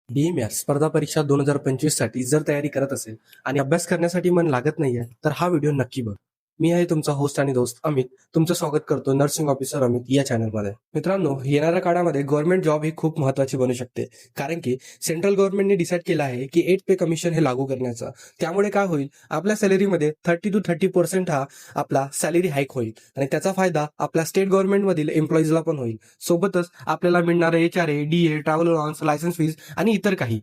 DMR स्पर्धा परीक्षा 2025 साठी जर तयारी करत असेल आणि अभ्यास करण्यासाठी मन लागत नाहीये तर हा व्हिडिओ नक्की बघ. मी आहे तुमचा होस्ट आणि दोस्त अमित. तुमचं स्वागत करतो नर्सिंग ऑफिसर अमित या चॅनलमध्ये. मित्रांनो, येणाऱ्या काळामध्ये गव्हर्नमेंट जॉब ही खूप महत्वाची बनू शकते, कारण की सेंट्रल गव्हर्नमेंटने डिसाईड केलं आहे की 8 पे कमिशन हे लागू करण्याचं. त्यामुळे काय होईल, आपल्या सॅलरीमध्ये 30% हा आपला सॅलरी हाईक होईल आणि त्याचा फायदा आपल्या स्टेट गव्हर्नमेंटमधील एम्प्लॉईजला पण होईल. सोबतच आपल्याला मिळणारे HRA, DA, travel allowance, license fees आणि इतर काही.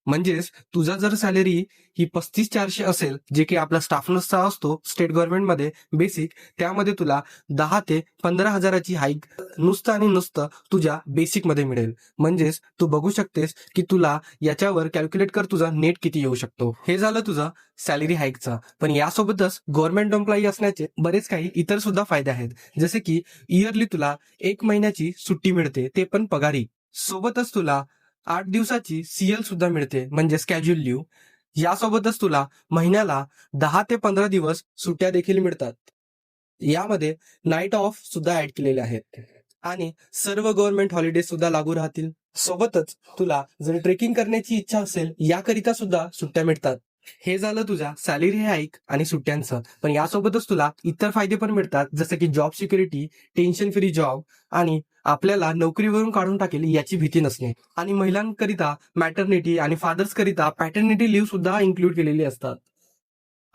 म्हणजेच तुझा जर सॅलरी ही 35,400 असेल, जे की आपला स्टाफ नर्सचा असतो स्टेट गव्हर्नमेंटमध्ये बेसिक, त्यामध्ये तुला 10 ते 15,000ची हाईक नुसतं आणि नुसतं तुझ्या बेसिकमध्ये मिळेल. म्हणजेच तू बघू शकतेस की तुला याच्यावर कॅल्क्युलेट कर तुझा नेट किती येऊ शकतो. हे झालं तुझं सॅलरी हाईकचा. पण यासोबतच गव्हर्नमेंट एम्प्लॉई असण्याचे बरेच काही इतर सुद्धा फायदे आहेत, जसे की इयरली तुला 1 महिन्याची सुट्टी मिळते, ते पण पगारी. सोबतच तुला 8 दिवसाची CL सुद्धा मिळते, म्हणजे कॅज्युअल लिव्ह. यासोबतच तुला महिन्याला 10 ते 15 दिवस सुट्ट्या देखील मिळतात. यामध्ये नाईट ऑफ सुद्धा ऍड केलेले आहेत आणि सर्व गव्हर्नमेंट हॉलिडे सुद्धा लागू राहतील. सोबतच तुला जर ट्रेकिंग करण्याची इच्छा असेल, याकरिता सुद्धा सुट्ट्या मिळतात. हे झालं तुझ्या सॅलरी हाईक आणि सुट्ट्यांचं. पण यासोबतच तुला इतर फायदे पण मिळतात, जसं की job security, tension free job आणि आपल्याला नोकरीवरून काढून टाकेल याची भीती नसणे. आणि महिलांकरिता मॅटर्निटी आणि फादर्स करिता पॅटर्निटी लिव्ह सुद्धा इन्क्लूड केलेली असतात.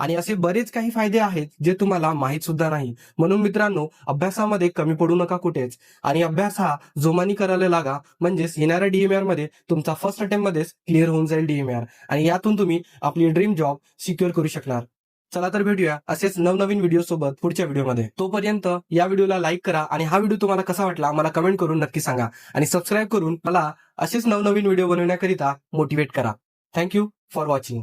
आणि असे बरेच काही फायदे आहेत जे तुम्हाला माहीत सुद्धा नाही. म्हणून मित्रांनो, अभ्यासामध्ये कमी पडू नका कुठेच आणि अभ्यास हा जोमाने करायला लागा. म्हणजेच येणाऱ्या DMR मध्ये तुमचा फर्स्ट अटेम्प्ट मध्येच क्लिअर होऊन जाईल DMR आणि यातून तुम्ही आपली ड्रीम जॉब सिक्युअर करू शकणार. चला तर भेटूया असेच नवनवीन व्हिडिओ सोबत पुढच्या व्हिडिओमध्ये. तोपर्यंत या व्हिडिओला लाईक करा आणि हा व्हिडिओ तुम्हाला कसा वाटला मला कमेंट करून नक्की सांगा आणि सबस्क्राईब करून मला असेच नवनवीन व्हिडिओ बनवण्याकरिता मोटिवेट करा. Thank you for watching.